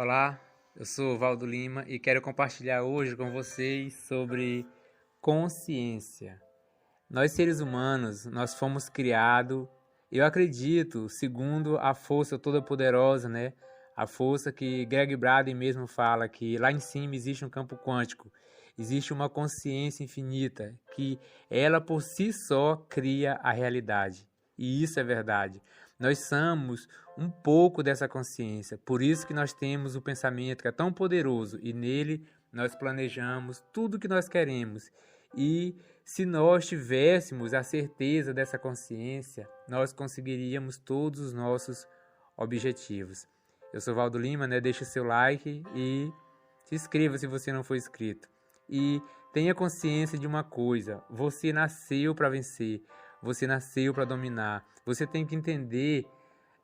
Olá, eu sou Valdo Lima e quero compartilhar hoje com vocês sobre consciência. Nós seres humanos, nós fomos criados, eu acredito, segundo a força toda-poderosa, né? A força que Greg Braden mesmo fala, que lá em cima existe um campo quântico, existe uma consciência infinita, que ela por si só cria a realidade. E isso é verdade. Nós somos um pouco dessa consciência, por isso que nós temos o pensamento que é tão poderoso e nele nós planejamos tudo o que nós queremos. E se nós tivéssemos a certeza dessa consciência, nós conseguiríamos todos os nossos objetivos. Eu sou Valdo Lima, né? Deixe seu like e se inscreva se você não for inscrito. E tenha consciência de uma coisa: você nasceu para vencer, você nasceu para dominar. Você tem que entender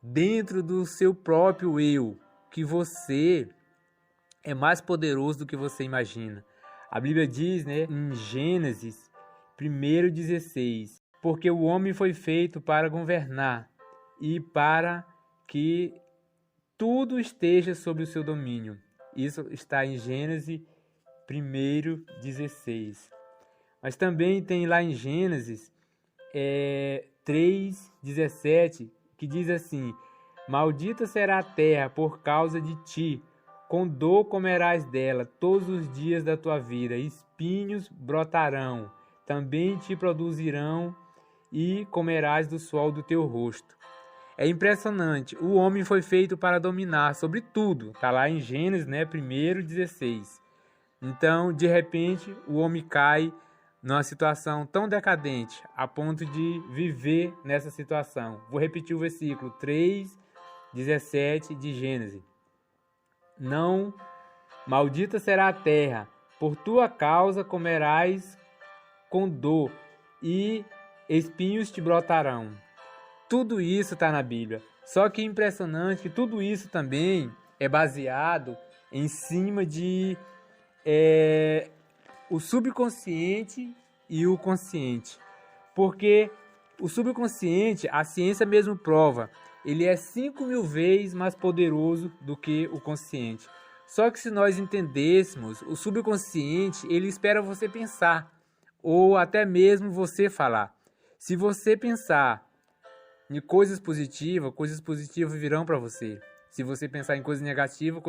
dentro do seu próprio eu que você é mais poderoso do que você imagina. A Bíblia diz, né, em Gênesis 1:16, porque o homem foi feito para governar e para que tudo esteja sob o seu domínio. Isso está em Gênesis 1:16. Mas também tem lá em Gênesis 3:17, que diz assim: maldita será a terra por causa de ti, com dor comerás dela todos os dias da tua vida, espinhos brotarão, também te produzirão e comerás do suor do teu rosto. É impressionante, o homem foi feito para dominar sobre tudo, está lá em Gênesis, né, 1:16. Então, de repente, o homem cai numa situação tão decadente, a ponto de viver nessa situação. Vou repetir o versículo 3:17 de Gênesis. Não, maldita será a terra, por tua causa comerás com dor, e espinhos te brotarão. Tudo isso está na Bíblia. Só que é impressionante que tudo isso também é baseado em cima de o subconsciente e o consciente. Porque o subconsciente, a ciência mesmo prova, ele é 5.000 vezes mais poderoso do que o consciente. Só que se nós entendêssemos, o subconsciente, ele espera você pensar, ou até mesmo você falar. Se você pensar em coisas positivas virão para você. Se você pensar em coisas negativas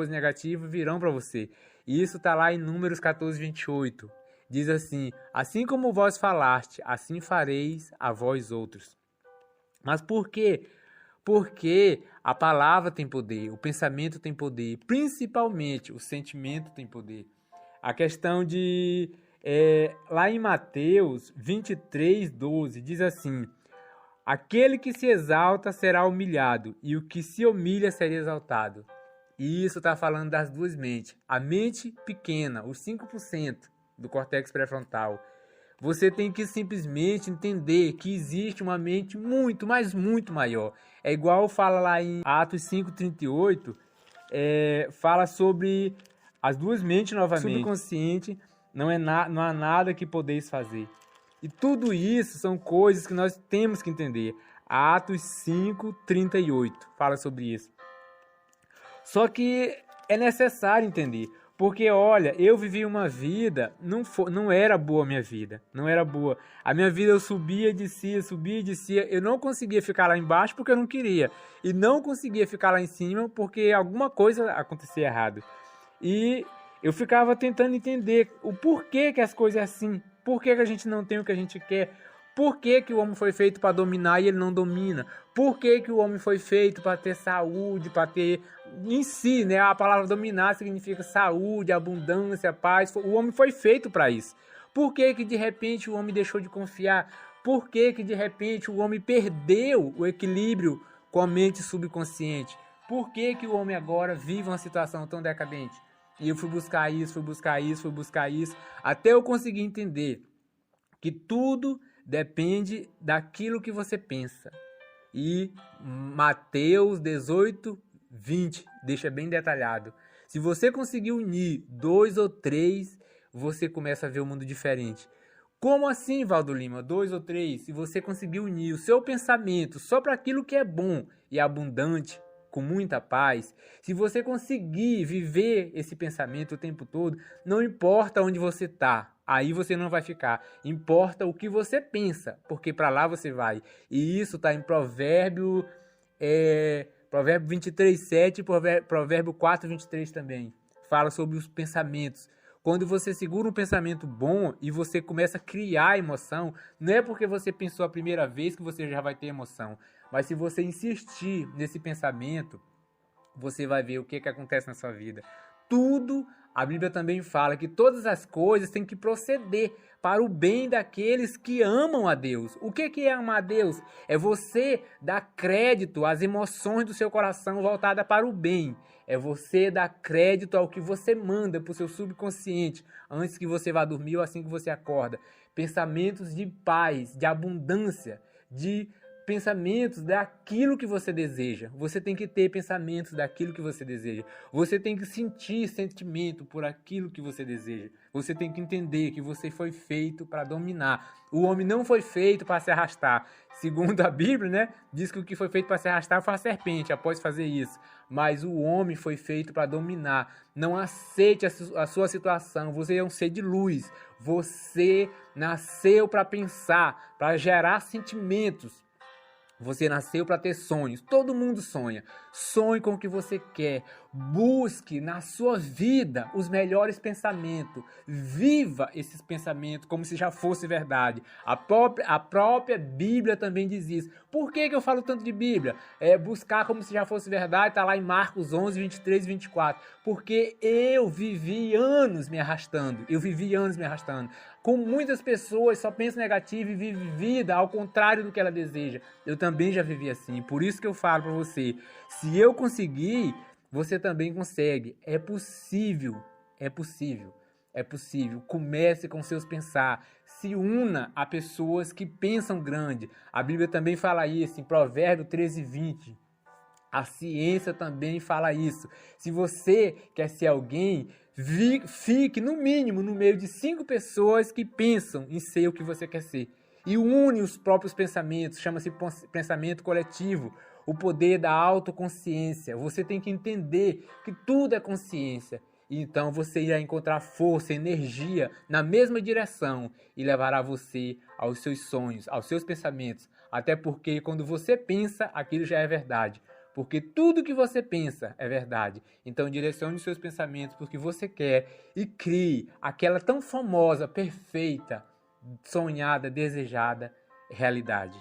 virão para você. E isso está lá em Números 14:28. Diz assim: assim como vós falaste, assim fareis a vós outros. Mas por quê? Porque a palavra tem poder, o pensamento tem poder, principalmente o sentimento tem poder. A questão de... lá em Mateus 23:12 diz assim: aquele que se exalta será humilhado, e o que se humilha será exaltado. E isso está falando das duas mentes. A mente pequena, os 5% do córtex pré-frontal. Você tem que simplesmente entender que existe uma mente muito, mas muito maior. É igual fala lá em Atos 5:38, fala sobre as duas mentes novamente. Subconsciente, não há nada que podeis fazer. E tudo isso são coisas que nós temos que entender. Atos 5:38 fala sobre isso. Só que é necessário entender. Porque, olha, eu vivi uma vida, não era boa a minha vida, não era boa. A minha vida eu subia e descia, eu não conseguia ficar lá embaixo porque eu não queria. E não conseguia ficar lá em cima porque alguma coisa acontecia errado. E eu ficava tentando entender o porquê que as coisas é assim, por que a gente não tem o que a gente quer. Por que o homem foi feito para dominar e ele não domina? Por que o homem foi feito para ter saúde, para ter... Em si, né? A palavra dominar significa saúde, abundância, paz. O homem foi feito para isso. Por que de repente o homem deixou de confiar? Por que de repente o homem perdeu o equilíbrio com a mente subconsciente? Por que o homem agora vive uma situação tão decadente? E eu fui buscar isso, até eu conseguir entender que tudo depende daquilo que você pensa. E Mateus 18:20 deixa bem detalhado. Se você conseguir unir 2 ou 3, você começa a ver o mundo diferente. Como assim, Valdo Lima? 2 ou 3? Se você conseguir unir o seu pensamento só para aquilo que é bom e abundante, com muita paz, se você conseguir viver esse pensamento o tempo todo, não importa onde você está, aí você não vai ficar. Importa o que você pensa, porque para lá você vai. E isso está em Provérbio 23:7 e Provérbio 4:23 também. Fala sobre os pensamentos. Quando você segura um pensamento bom e você começa a criar emoção, não é porque você pensou a primeira vez que você já vai ter emoção. Mas se você insistir nesse pensamento, você vai ver o que acontece na sua vida. Tudo, a Bíblia também fala que todas as coisas têm que proceder para o bem daqueles que amam a Deus. O que é amar a Deus? É você dar crédito às emoções do seu coração voltadas para o bem. É você dar crédito ao que você manda para o seu subconsciente antes que você vá dormir ou assim que você acorda. Pensamentos de paz, de abundância, de pensamentos daquilo que você deseja. Você tem que ter pensamentos daquilo que você deseja. Você tem que sentir sentimento por aquilo que você deseja. Você tem que entender que você foi feito para dominar. O homem não foi feito para se arrastar. Segundo a Bíblia, né, diz que o que foi feito para se arrastar foi a serpente após fazer isso. Mas o homem foi feito para dominar. Não aceite a sua situação. Você é um ser de luz. Você nasceu para pensar, para gerar sentimentos. Você nasceu para ter sonhos. Todo mundo sonha. Sonhe com o que você quer. Busque na sua vida os melhores pensamentos. Viva esses pensamentos como se já fosse verdade. A própria Bíblia também diz isso. Por que eu falo tanto de Bíblia? Buscar como se já fosse verdade. Está lá em Marcos 11:23 e 24. Porque eu vivi anos me arrastando. Com muitas pessoas só pensa negativo e vive vida ao contrário do que ela deseja. Eu também já vivi assim. Por isso que eu falo para você, se eu conseguir, você também consegue. É possível. É possível. É possível. Comece com seus pensar. Se una a pessoas que pensam grande. A Bíblia também fala isso em Provérbio 13:20. A ciência também fala isso. Se você quer ser alguém, fique no mínimo no meio de 5 pessoas que pensam em ser o que você quer ser. E une os próprios pensamentos, chama-se pensamento coletivo. O poder da autoconsciência. Você tem que entender que tudo é consciência. Então você irá encontrar força, energia na mesma direção e levará você aos seus sonhos, aos seus pensamentos. Até porque quando você pensa, aquilo já é verdade. Porque tudo que você pensa é verdade. Então direcione os seus pensamentos porque você quer e crie aquela tão famosa, perfeita, sonhada, desejada realidade.